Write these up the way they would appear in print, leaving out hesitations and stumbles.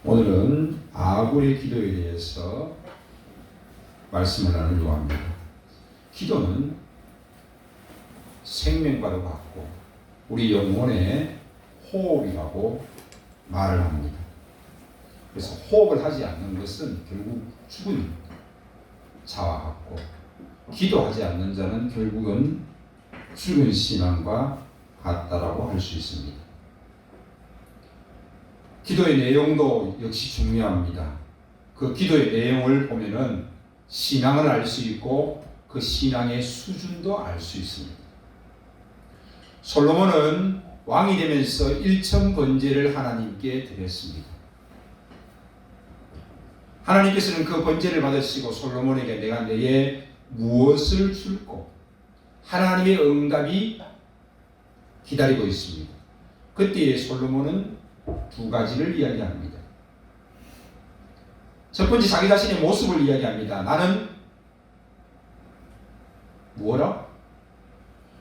오늘은 아굴의 기도에 대해서 말씀을 나누려고 합니다. 기도는 생명과도 같고 우리 영혼의 호흡이라고 말을 합니다. 그래서 호흡을 하지 않는 것은 결국 죽은 자와 같고, 기도하지 않는 자는 결국은 죽은 신앙과 같다라고 할 수 있습니다. 기도의 내용도 역시 중요합니다. 그 기도의 내용을 보면은 신앙을 알 수 있고 그 신앙의 수준도 알 수 있습니다. 솔로몬은 왕이 되면서 1천 번제를 하나님께 드렸습니다. 하나님께서는 그 번제를 받으시고 솔로몬에게 내가 내게 무엇을 줄고, 하나님의 응답이 기다리고 있습니다. 그때에 솔로몬은 두 가지를 이야기합니다. 첫 번째, 자기 자신의 모습을 이야기합니다. 나는 뭐라?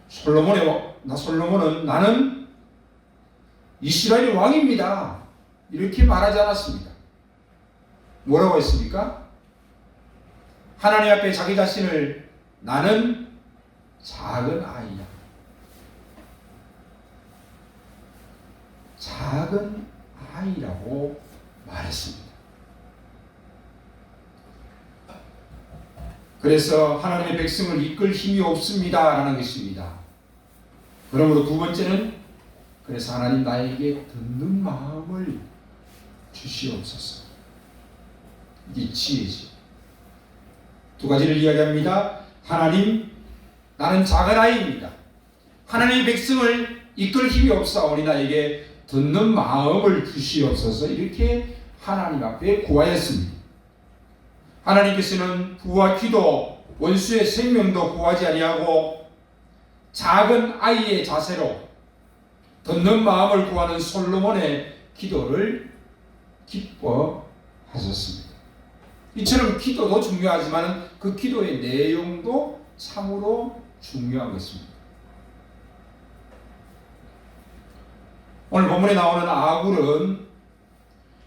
솔로몬은 나는 이스라엘의 왕입니다. 이렇게 말하지 않았습니다. 뭐라고 했습니까? 하나님 앞에 자기 자신을 나는 작은 아이야. 작은 아이라고 말했습니다. 그래서 하나님의 백성을 이끌 힘이 없습니다 라는 것입니다. 그러므로 두 번째는, 그래서 하나님 나에게 듣는 마음을 주시옵소서. 이게 지혜지. 두 가지를 이야기합니다. 하나님, 나는 작은 아이입니다. 하나님의 백성을 이끌 힘이 없사오니 나에게 듣는 마음을 주시옵소서. 이렇게 하나님 앞에 구하였습니다. 하나님께서는 부와 기도, 원수의 생명도 구하지 아니하고 작은 아이의 자세로 듣는 마음을 구하는 솔로몬의 기도를 기뻐하셨습니다. 이처럼 기도도 중요하지만 그 기도의 내용도 참으로 중요한 것입니다. 오늘 본문에 나오는 아굴은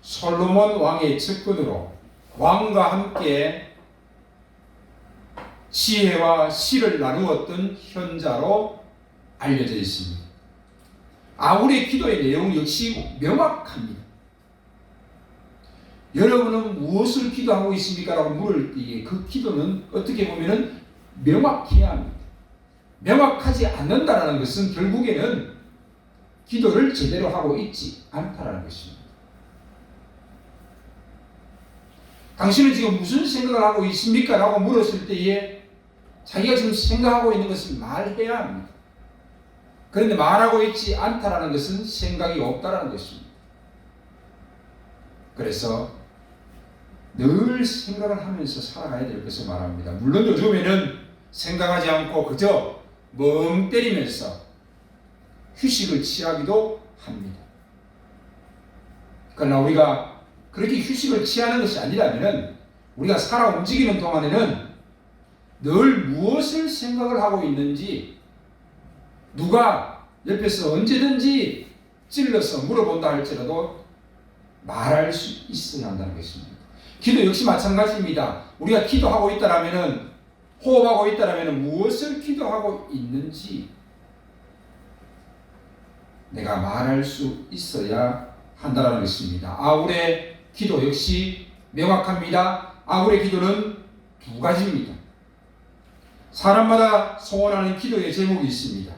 솔로몬 왕의 측근으로 왕과 함께 지혜와 시를 나누었던 현자로 알려져 있습니다. 아굴의 기도의 내용 역시 명확합니다. 여러분은 무엇을 기도하고 있습니까? 라고 물을 때에 그 기도는 어떻게 보면 명확해야 합니다. 명확하지 않는다는 것은 결국에는 기도를 제대로 하고 있지 않다는 것입니다. 당신은 지금 무슨 생각을 하고 있습니까? 라고 물었을 때에 자기가 지금 생각하고 있는 것을 말해야 합니다. 그런데 말하고 있지 않다는 것은 생각이 없다는 것입니다. 그래서 늘 생각을 하면서 살아가야 될 것을 말합니다. 물론 요즘에는 생각하지 않고 그저 멍 때리면서 휴식을 취하기도 합니다. 그러나 우리가 그렇게 휴식을 취하는 것이 아니라면 우리가 살아 움직이는 동안에는 늘 무엇을 생각을 하고 있는지 누가 옆에서 언제든지 찔러서 물어본다 할지라도 말할 수 있어야 한다는 것입니다. 기도 역시 마찬가지입니다. 우리가 기도하고 있다라면, 호흡하고 있다라면 무엇을 기도하고 있는지 내가 말할 수 있어야 한다는 것입니다. 아굴의 기도 역시 명확합니다. 아굴의 기도는 두 가지입니다. 사람마다 소원하는 기도의 제목이 있습니다.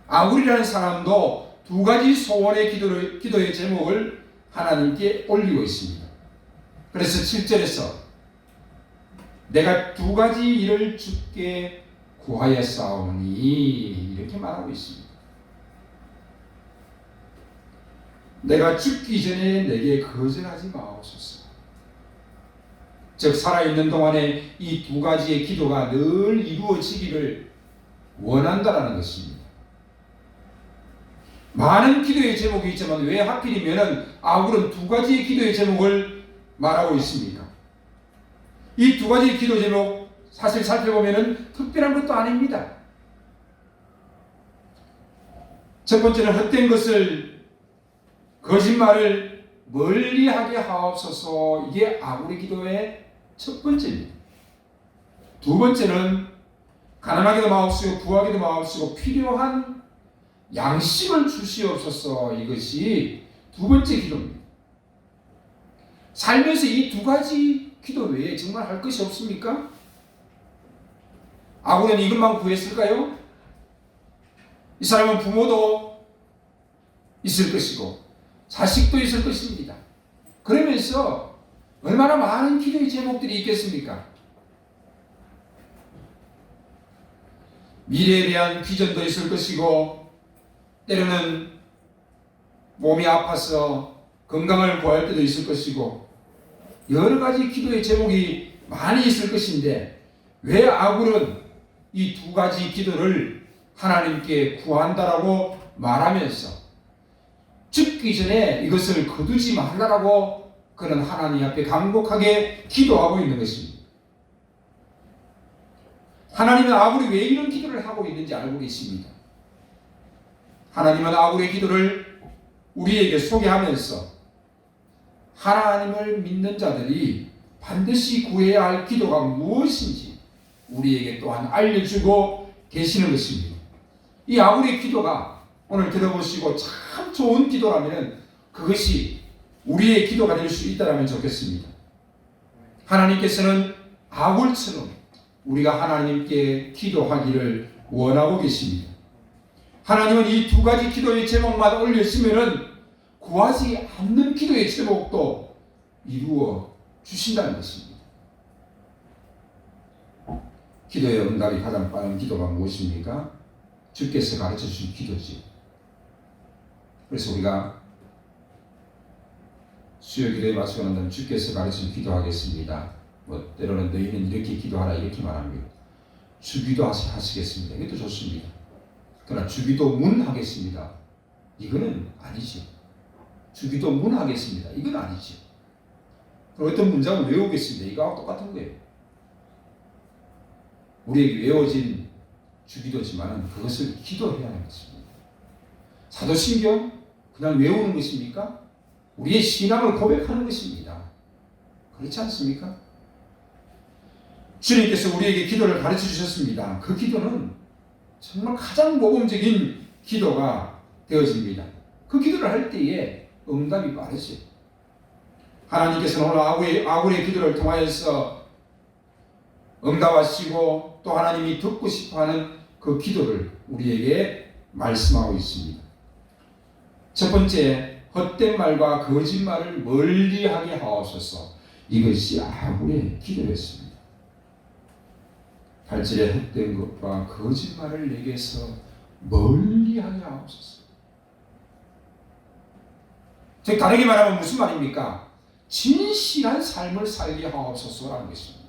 아굴이라는 사람도 두 가지 소원의 기도의 제목을 하나님께 올리고 있습니다. 그래서 7절에서 내가 두 가지 일을 주께 구하였사오니 이렇게 말하고 있습니다. 내가 죽기 전에 내게 거절하지 마옵소서. 즉 살아있는 동안에 이 두 가지의 기도가 늘 이루어지기를 원한다라는 것입니다. 많은 기도의 제목이 있지만 왜 하필이면 아굴은 두 가지의 기도의 제목을 말하고 있습니까? 이 두 가지의 기도 제목 사실 살펴보면 특별한 것도 아닙니다. 첫 번째는 헛된 것을, 거짓말을 멀리하게 하옵소서. 이게 아굴의 기도의 첫 번째입니다. 두 번째는 가난하게도 마옵시고 부하게도 마옵시고 필요한 양식을 주시옵소서. 이것이 두 번째 기도입니다. 살면서 이 두 가지 기도 외에 정말 할 것이 없습니까? 아굴은 이것만 구했을까요? 이 사람은 부모도 있을 것이고 자식도 있을 것입니다. 그러면서 얼마나 많은 기도의 제목들이 있겠습니까? 미래에 대한 비전도 있을 것이고 때로는 몸이 아파서 건강을 구할 때도 있을 것이고 여러 가지 기도의 제목이 많이 있을 것인데 왜 아굴은 이 두 가지 기도를 하나님께 구한다라고 말하면서 죽기 전에 이것을 거두지 말라라고 그는 하나님 앞에 간곡하게 기도하고 있는 것입니다. 하나님은 아굴이 왜 이런 기도를 하고 있는지 알고 계십니다. 하나님은 아굴의 기도를 우리에게 소개하면서 하나님을 믿는 자들이 반드시 구해야 할 기도가 무엇인지 우리에게 또한 알려주고 계시는 것입니다. 이 아굴의 기도가 오늘 들어보시고 참 좋은 기도라면 그것이 우리의 기도가 될 수 있다면 좋겠습니다. 하나님께서는 아굴처럼 우리가 하나님께 기도하기를 원하고 계십니다. 하나님은 이 두 가지 기도의 제목만 올려주시면은 구하지 않는 기도의 제목도 이루어 주신다는 것입니다. 기도의 응답이 가장 빠른 기도가 무엇입니까? 주께서 가르쳐 주신 기도지. 그래서 우리가 수요 기도에 맞추고 난 다음에 주께서 가르쳐 주신 기도하겠습니다. 때로는 너희는 이렇게 기도하라 이렇게 말합니다. 주기도 하시겠습니다. 이것도 좋습니다. 그러나 주기도 문 하겠습니다. 이거는 아니죠. 주기도 문 하겠습니다. 이건 아니죠. 어떤 문장을 외우겠습니다. 이거하고 똑같은 거예요. 우리에게 외워진 주기도지만 그것을 기도해야 하는 것입니다. 사도신경 그냥 외우는 것입니까? 우리의 신앙을 고백하는 것입니다. 그렇지 않습니까? 주님께서 우리에게 기도를 가르쳐 주셨습니다. 그 기도는 정말 가장 모범적인 기도가 되어집니다. 그 기도를 할 때에 응답이 빠르죠. 하나님께서는 오늘 아굴의 기도를 통하여서 응답하시고 또 하나님이 듣고 싶어하는 그 기도를 우리에게 말씀하고 있습니다. 첫 번째, 헛된 말과 거짓말을 멀리하게 하옵소서. 이것이 아굴의 기도였습니다. 8절에 헛된 것과 거짓말을 내게서 멀리하게 하옵소서. 즉 다르게 말하면 무슨 말입니까? 진실한 삶을 살게 하옵소서라는 것입니다.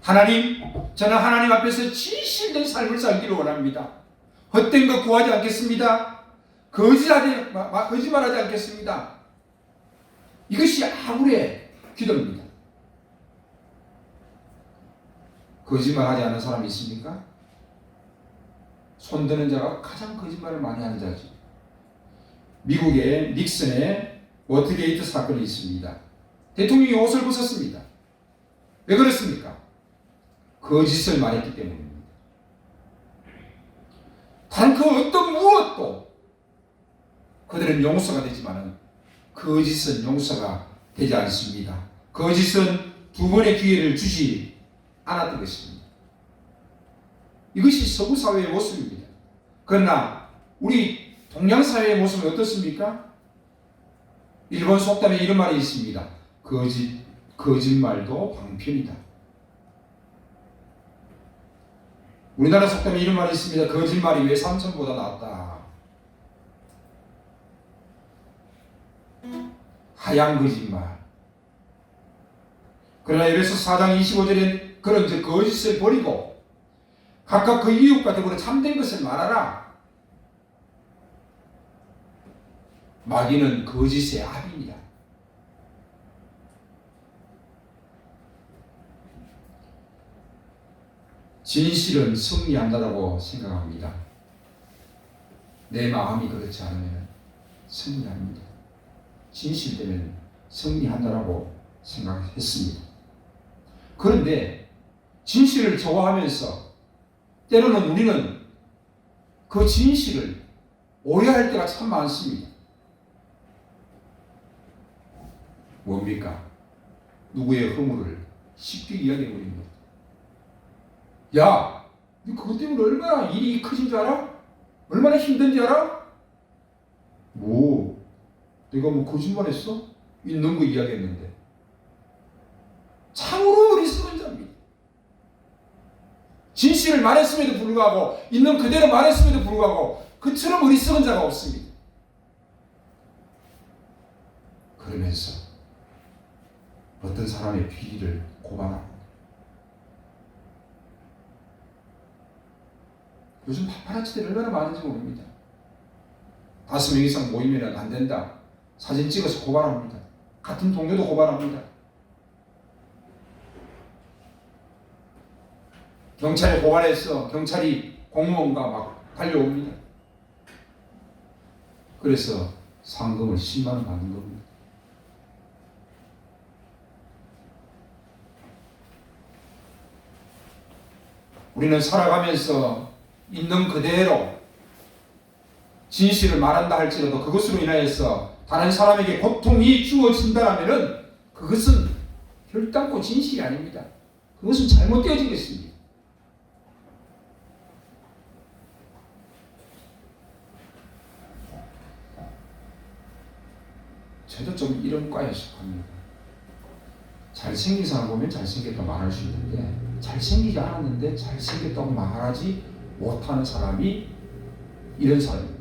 하나님, 저는 하나님 앞에서 진실된 삶을 살기를 원합니다. 헛된 것 구하지 않겠습니다. 거짓말하지 않겠습니다. 이것이 아굴의 기도입니다. 거짓말하지 않는 사람이 있습니까? 손드는 자가 가장 거짓말을 많이 하는 자죠. 미국의 닉슨의 워터게이트 사건이 있습니다. 대통령이 옷을 벗었습니다. 왜 그렇습니까? 거짓을 말했기 때문입니다. 단 그 어떤 무엇도 그들은 용서가 되지만 거짓은 용서가 되지 않습니다. 거짓은 두 번의 기회를 주지 않았던 것입니다. 이것이 서구 사회의 모습입니다. 그러나 우리 동양 사회의 모습은 어떻습니까? 일본 속담에 이런 말이 있습니다. 거짓말도 방편이다. 우리나라 속담에 이런 말이 있습니다. 거짓말이 왜 삼천보다 낫다. 하얀 거짓말. 그러나 에베소 4장 25절엔 그런 거짓을 버리고 각각 그 이웃과 더불어 참된 것을 말하라. 마귀는 거짓의 압입니다. 진실은 승리한다고 생각합니다. 내 마음이 그렇지 않으면 승리합니다. 진실되면 승리한다라고 생각했습니다. 그런데 진실을 좋아하면서 때로는 우리는 그 진실을 오해할 때가 참 많습니다. 뭡니까? 누구의 허물을 쉽게 이야기해버립니다. 야, 너 그것 때문에 얼마나 일이 커진 줄 알아? 얼마나 힘든지 알아? 내가 거짓말했어? 있는 거 이야기했는데. 참으로 어리석은 자입니다. 진실을 말했음에도 불구하고, 있는 그대로 말했음에도 불구하고 그처럼 어리석은 자가 없습니다. 그러면서 어떤 사람의 비리를 고발합니다. 요즘 파파라치들이 얼마나 많은지 모릅니다. 5명 이상 모이면 안 된다. 사진 찍어서 고발합니다. 같은 동료도 고발합니다. 경찰에 고발해서 경찰이 공무원과 막 달려옵니다. 그래서 상금을 10만 원 받는 겁니다. 우리는 살아가면서 있는 그대로 진실을 말한다 할지라도 그것으로 인하여서 다른 사람에게 고통이 주어진다면 그것은 결단코 진실이 아닙니다. 그것은 잘못되어진 것입니다. 저도 좀 이런 과에 속합니다. 잘생긴 사람 보면 잘생겼다고 말할 수 있는데 잘생기지 않았는데 잘생겼다고 말하지 못하는 사람이 이런 사람입니다.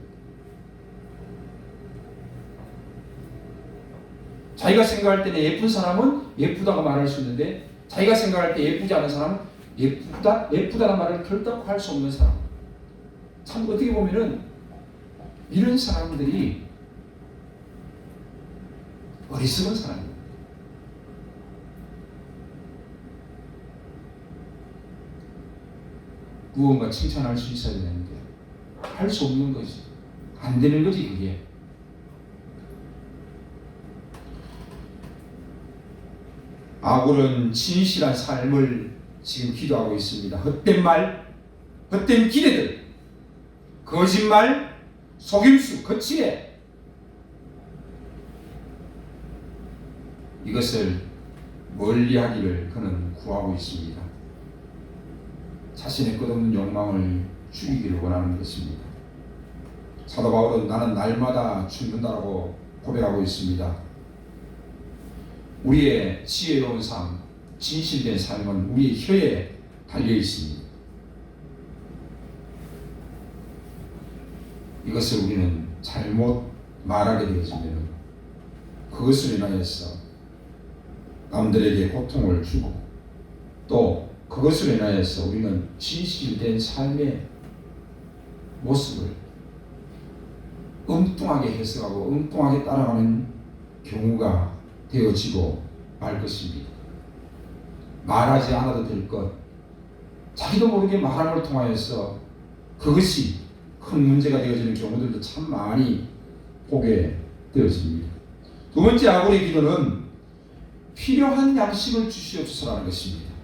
자기가 생각할 때는 예쁜 사람은 예쁘다고 말할 수 있는데 자기가 생각할 때 예쁘지 않은 사람은 예쁘다는 말을 결단코 할 수 없는 사람. 참 어떻게 보면은 이런 사람들이 어리석은 사람입니다. 무언가 칭찬할 수 있어야 되는데 할 수 없는 거지. 안 되는 거지 그게. 아굴은 진실한 삶을 지금 기도하고 있습니다. 헛된 말, 헛된 기대들, 거짓말, 속임수, 거칠애 이것을 멀리하기를 그는 구하고 있습니다. 자신의 끝없는 욕망을 죽이기를 원하는 것입니다. 사도 바울은 나는 날마다 죽는다라고 고백하고 있습니다. 우리의 지혜로운 삶, 진실된 삶은 우리의 혀에 달려 있습니다. 이것을 우리는 잘못 말하게 되어지면 그것을 인하여서 남들에게 고통을 주고 또 그것으로 인하여서 우리는 진실된 삶의 모습을 엉뚱하게 해석하고 엉뚱하게 따라가는 경우가 되어지고 말 것입니다. 말하지 않아도 될 것, 자기도 모르게 말함을 통하여서 그것이 큰 문제가 되어지는 경우들도 참 많이 보게 되어집니다. 두 번째 아굴의 기도는 필요한 양식을 주시옵소서라는 것입니다.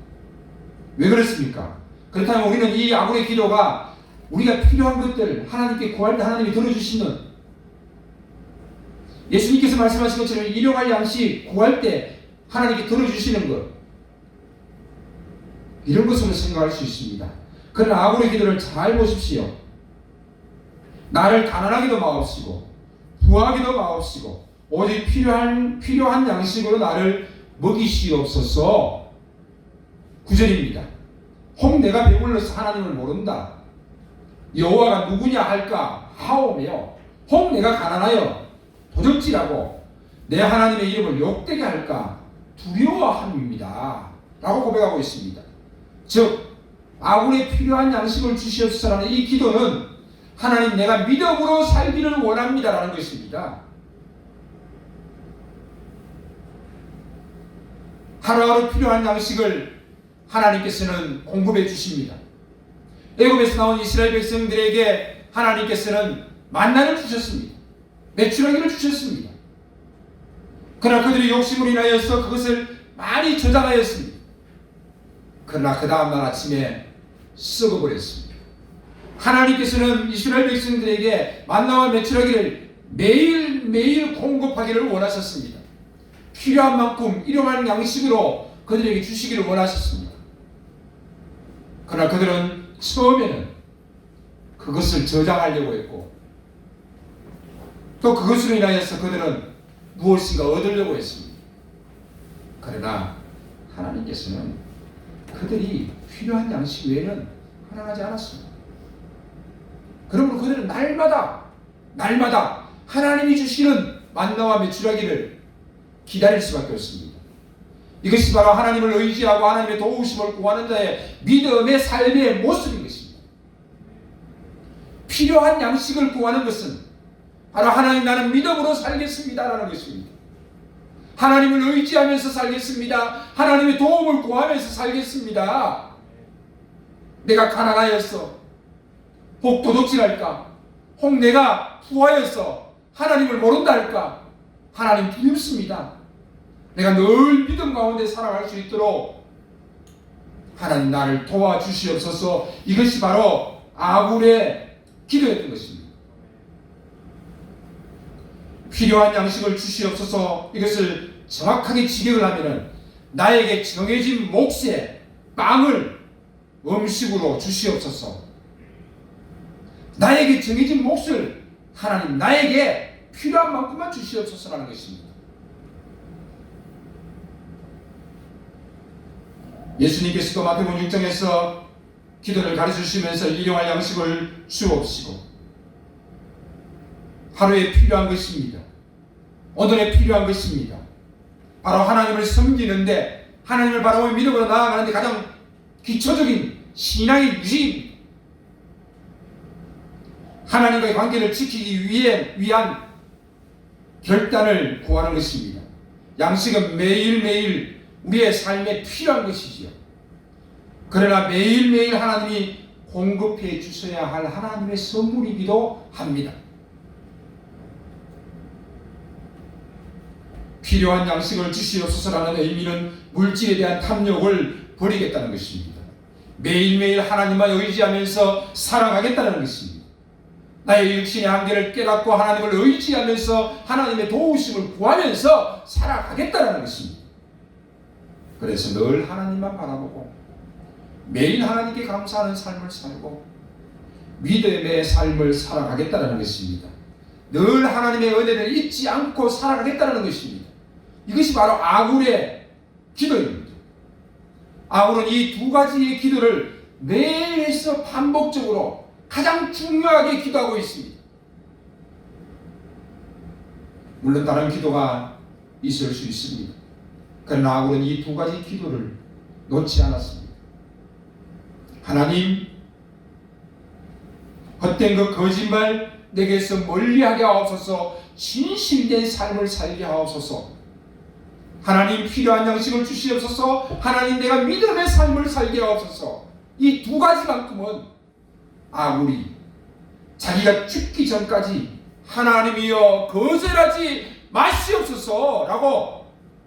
왜 그렇습니까? 그렇다면 우리는 이 아굴의 기도가 우리가 필요한 것들 하나님께 구할 때 하나님이 들어주시는, 예수님께서 말씀하신 것처럼 일용할 양식 구할 때 하나님께 들어주시는 것, 이런 것으로 생각할 수 있습니다. 그러나 아굴의 기도를 잘 보십시오. 나를 가난하게도 마옵시고 부하게도 마옵시고 오직 필요한 양식으로 나를 먹이시옵소서. 9절입니다. 혹 내가 배불러서 하나님을 모른다. 여호와가 누구냐 할까 하오며 혹 내가 가난하여 도적질하고 내 하나님의 이름을 욕되게 할까 두려워함입니다. 라고 고백하고 있습니다. 즉 아굴에 필요한 양식을 주시옵소서라는 이 기도는 하나님 내가 믿음으로 살기를 원합니다 라는 것입니다. 하루하루 필요한 양식을 하나님께서는 공급해 주십니다. 애굽에서 나온 이스라엘 백성들에게 하나님께서는 만나를 주셨습니다. 메추라기를 주셨습니다. 그러나 그들이 욕심으로 인하여서 그것을 많이 저장하였습니다. 그러나 그 다음날 아침에 썩어버렸습니다. 하나님께서는 이스라엘 백성들에게 만나와 메추라기를 매일매일 공급하기를 원하셨습니다. 필요한 만큼 일용할 양식으로 그들에게 주시기를 원하셨습니다. 그러나 그들은 처음에는 그것을 저장하려고 했고 또 그것으로 인하여서 그들은 무엇인가 얻으려고 했습니다. 그러나 하나님께서는 그들이 필요한 양식 외에는 허락하지 않았습니다. 그러므로 그들은 날마다 하나님이 주시는 만나와 메추라기를 기다릴 수밖에 없습니다. 이것이 바로 하나님을 의지하고 하나님의 도우심을 구하는 자의 믿음의 삶의 모습인 것입니다. 필요한 양식을 구하는 것은 바로 하나님 나는 믿음으로 살겠습니다라는 것입니다. 하나님을 의지하면서 살겠습니다. 하나님의 도움을 구하면서 살겠습니다. 내가 가난하였어. 혹 도둑질할까? 혹 내가 부하여서 하나님을 모른다 할까? 하나님 두렵습니다. 내가 늘 믿음 가운데 살아갈 수 있도록 하나님 나를 도와주시옵소서. 이것이 바로 아굴의 기도였던 것입니다. 필요한 양식을 주시옵소서. 이것을 정확하게 직역을 하면은 나에게 정해진 몫의 빵을 음식으로 주시옵소서. 나에게 정해진 몫을 하나님 나에게 필요한 만큼만 주시옵소서라는 것입니다. 예수님께서도 마태복음 6장에서 기도를 가르치시면서 일용할 양식을 주옵시고 하루에 필요한 것입니다. 오늘에 필요한 것입니다. 바로 하나님을 섬기는데 하나님을 바라보며 믿음으로 나아가는데 가장 기초적인 신앙의 유지입니다. 하나님과의 관계를 지키기 위한 결단을 구하는 것입니다. 양식은 매일매일 우리의 삶에 필요한 것이지요. 그러나 매일매일 하나님이 공급해 주셔야 할 하나님의 선물이기도 합니다. 필요한 양식을 주시옵소서라는 의미는 물질에 대한 탐욕을 버리겠다는 것입니다. 매일매일 하나님만 의지하면서 살아가겠다는 것입니다. 나의 육신의 한계를 깨닫고 하나님을 의지하면서 하나님의 도우심을 구하면서 살아가겠다는 것입니다. 그래서 늘 하나님만 바라보고 매일 하나님께 감사하는 삶을 살고 믿음의 삶을 살아가겠다는 것입니다. 늘 하나님의 은혜를 잊지 않고 살아가겠다는 것입니다. 이것이 바로 아굴의 기도입니다. 아굴은 이 두 가지의 기도를 매일에서 반복적으로 가장 중요하게 기도하고 있습니다. 물론 다른 기도가 있을 수 있습니다. 그러나 아굴은 이 두 가지 기도를 놓지 않았습니다. 하나님, 헛된 그 거짓말 내게서 멀리하게 하옵소서. 진실된 삶을 살게 하옵소서. 하나님, 필요한 양식을 주시옵소서. 하나님, 내가 믿음의 삶을 살게 하옵소서. 이 두 가지만큼은 아굴이 자기가 죽기 전까지 하나님이여 거절하지 마시옵소서 라고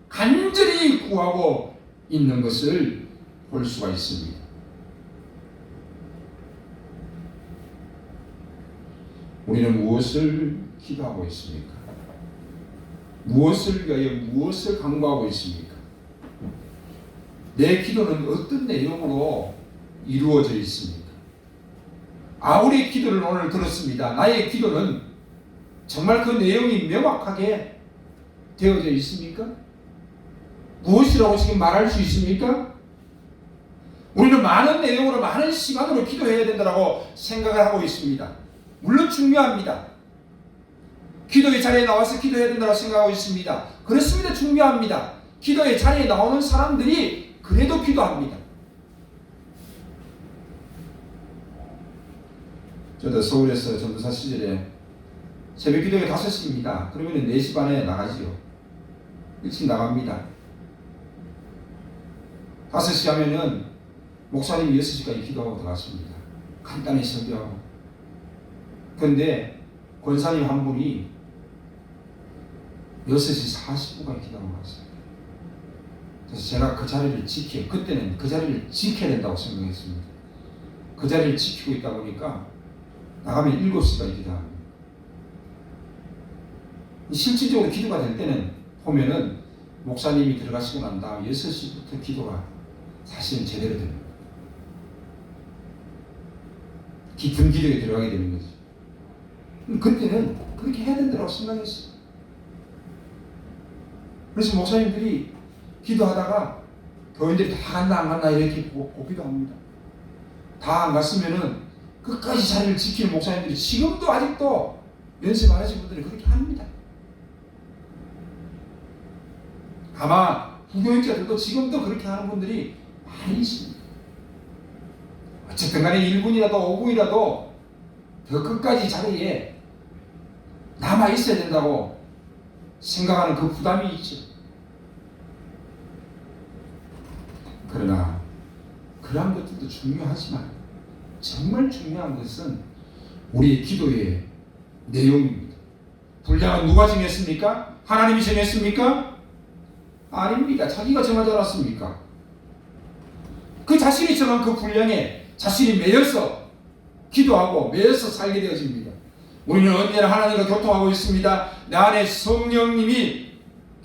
간절히 구하고 있는 것을 볼 수가 있습니다. 우리는 무엇을 기도하고 있습니까? 무엇을 위하여 무엇을 간구하고 있습니까? 내 기도는 어떤 내용으로 이루어져 있습니까? 아굴의 기도를 오늘 들었습니다. 나의 기도는 정말 그 내용이 명확하게 되어져 있습니까? 무엇이라고 지금 말할 수 있습니까? 우리는 많은 내용으로 많은 시간으로 기도해야 된다고 생각을 하고 있습니다. 물론 중요합니다. 기도의 자리에 나와서 기도해야 된다고 생각하고 있습니다. 그렇습니다. 중요합니다. 기도의 자리에 나오는 사람들이 그래도 기도합니다. 저도 서울에서 전도사 시절에 새벽 기도가 5시입니다. 그러면 4시 반에 나가지요. 일찍 나갑니다. 5시 하면은 목사님이 6시까지 기도하고 들어갔습니다. 간단히 설교하고. 그런데 권사님 한 분이 6시 40분까지 기도하고 왔어요. 그래서 제가 그 자리를 그때는 그 자리를 지켜야 된다고 생각했습니다. 그 자리를 지키고 있다 보니까 나가면 7시까지 기도합니다. 실질적으로 기도가 될 때는 보면은 목사님이 들어가시고 난 다음 6시부터 기도가 사실은 제대로 됩니다. 깊은 기도에 들어가게 되는 거죠. 그때는 그렇게 해야 된다고 생각했어요. 그래서 목사님들이 기도하다가 교인들이 다 갔나 안 갔나 이렇게 보기도 합니다. 다 안 갔으면은 끝까지 자리를 지키는 목사님들이 지금도 아직도 연세 많으신 분들이 그렇게 합니다. 아마 부교육자들도 지금도 그렇게 하는 분들이 많이 있습니다. 어쨌든 간에 1분이라도 5분이라도 더 끝까지 자리에 남아 있어야 된다고 생각하는 그 부담이 있죠. 그러나 그러한 것들도 중요하지만 정말 중요한 것은 우리의 기도의 내용입니다. 분량은 누가 정했습니까? 하나님이 정했습니까? 아닙니다. 자기가 정하지 않았습니까? 그 자신이 정한 그 분량에 자신이 매여서 기도하고 매여서 살게 되어집니다. 우리는 언제나 하나님과 교통하고 있습니다. 내 안에 성령님이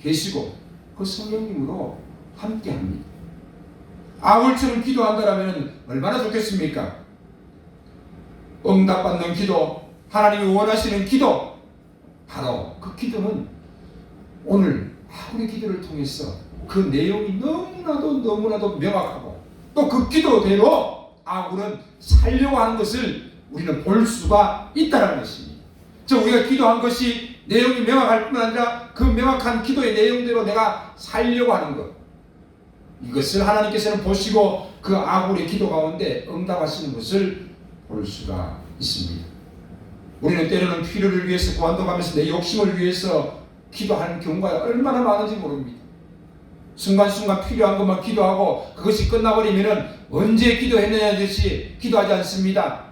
계시고 그 성령님으로 함께합니다. 아울처럼 기도한다면 얼마나 좋겠습니까? 응답받는 기도, 하나님이 원하시는 기도, 바로 그 기도는 오늘 아울의 기도를 통해서 그 내용이 너무나도 명확하고 또 그 기도대로 아울은 살려고 하는 것을 우리는 볼 수가 있다는 것입니다. 즉 우리가 기도한 것이 내용이 명확할 뿐 아니라 그 명확한 기도의 내용대로 내가 살려고 하는 것, 이것을 하나님께서는 보시고 그 아굴의 기도 가운데 응답하시는 것을 볼 수가 있습니다. 우리는 때로는 필요를 위해서 고안도가면서 내 욕심을 위해서 기도하는 경우가 얼마나 많은지 모릅니다. 순간순간 필요한 것만 기도하고 그것이 끝나버리면 언제 기도했느냐 듯이 기도하지 않습니다.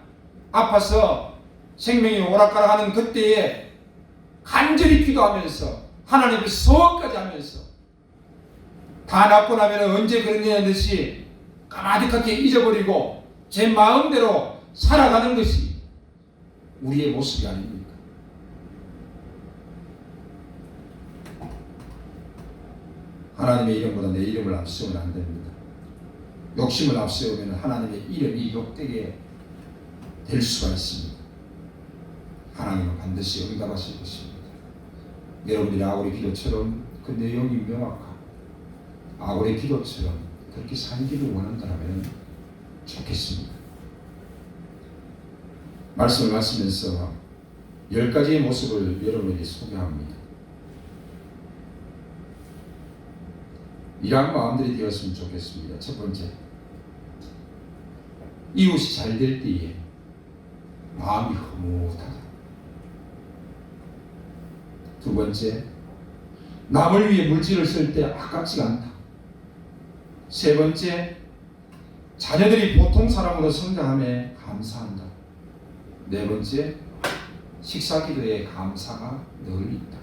아파서 생명이 오락가락하는 그때에 간절히 기도하면서 하나님 앞에 서원까지 하면서 다 낫고 나면 언제 그랬느냐 듯이 까마득하게 잊어버리고 제 마음대로 살아가는 것이 우리의 모습이 아닙니까? 하나님의 이름보다 내 이름을 앞세우면 안 됩니다. 욕심을 앞세우면 하나님의 이름이 욕되게 될 수가 있습니다. 하나님은 반드시 응답하실 것입니다. 여러분들이 아굴의 기도처럼 그 내용이 명확하고 아굴의 기도처럼 그렇게 살기를 원한다면 좋겠습니다. 말씀을 마치면서 10가지의 모습을 여러분에게 소개합니다. 이러한 마음들이 되었으면 좋겠습니다. 첫 번째, 이웃이 잘 될 때에 마음이 흐뭇하다. 두 번째, 남을 위해 물질을 쓸 때 아깝지가 않다. 세 번째, 자녀들이 보통 사람으로 성장함에 감사한다. 네 번째, 식사 기도에 감사가 늘 있다.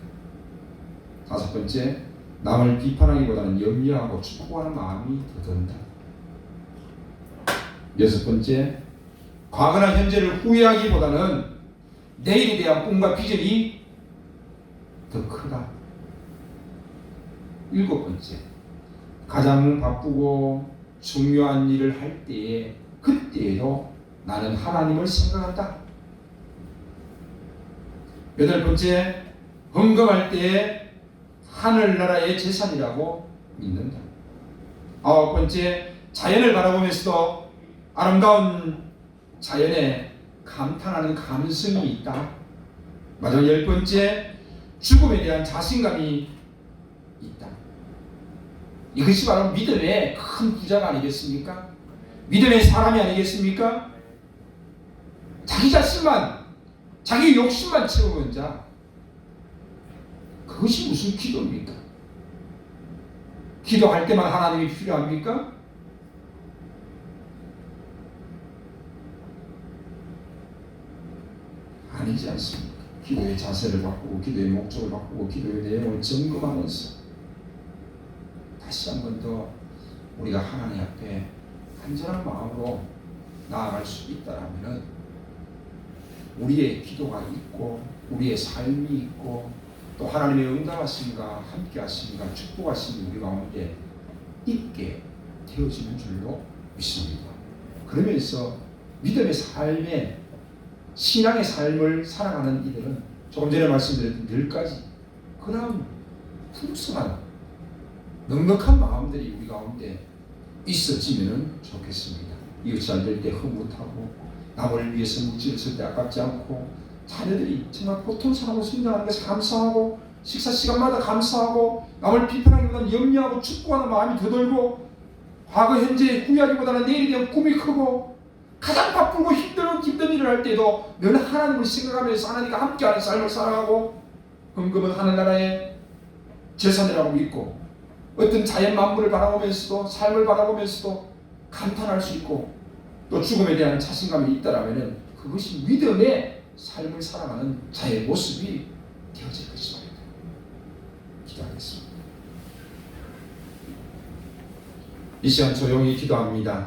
다섯 번째, 남을 비판하기보다는 염려하고 축복하는 마음이 더 든다. 여섯 번째, 과거나 현재를 후회하기보다는 내일에 대한 꿈과 비전이 더 크다. 일곱 번째, 가장 바쁘고 중요한 일을 할 때에 그때에도 나는 하나님을 생각한다. 여덟 번째, 헌금할 때에 하늘나라의 재산이라고 믿는다. 아홉 번째, 자연을 바라보면서도 아름다운 자연에 감탄하는 감성이 있다. 마지막 열 번째, 죽음에 대한 자신감이 있다. 이것이 바로 믿음의 큰 부자가 아니겠습니까? 믿음의 사람이 아니겠습니까? 자기 자신만, 자기 욕심만 채우는 자, 그것이 무슨 기도입니까? 기도할 때만 하나님이 필요합니까? 아니지 않습니까? 기도의 자세를 바꾸고 기도의 목적을 바꾸고 기도의 내용을 점검하면서 다시 한 번 더 우리가 하나님 앞에 간절한 마음으로 나아갈 수 있다라면은 우리의 기도가 있고 우리의 삶이 있고 또 하나님의 응답하심과 함께하심과 축복하심이 우리 가운데 있게 되어지는 줄로 믿습니다. 그러면서 믿음의 삶에 신앙의 삶을 살아가는 이들은 조금 전에 말씀드렸던 10가지 그런 풍성한 넉넉한 마음들이 우리 가운데 있어지면 좋겠습니다. 이웃이 잘 될 때 흐뭇하고 남을 위해서 묵지를 때 아깝지 않고 자녀들이 정말 보통사람으로 성장하는 것에 감사하고 식사 시간마다 감사하고 남을 비판하기보다는 염려하고 축복하는 마음이 더 들고 과거 현재 후회하기보다는 내일에 대한 꿈이 크고 가장 바쁘고 힘든 일을 할 때도 늘 하나님을 생각하면서 하나님과 함께하는 삶을 살아가고 헌금은 하늘나라의 재산이라고 믿고 어떤 자연 만물을 바라보면서도 삶을 바라보면서도 감탄할 수 있고 또 죽음에 대한 자신감이 있다라면 그것이 믿음의 삶을 살아가는 자의 모습이 되어질 것입니다. 기도하겠습니다. 이 시간 조용히 기도합니다.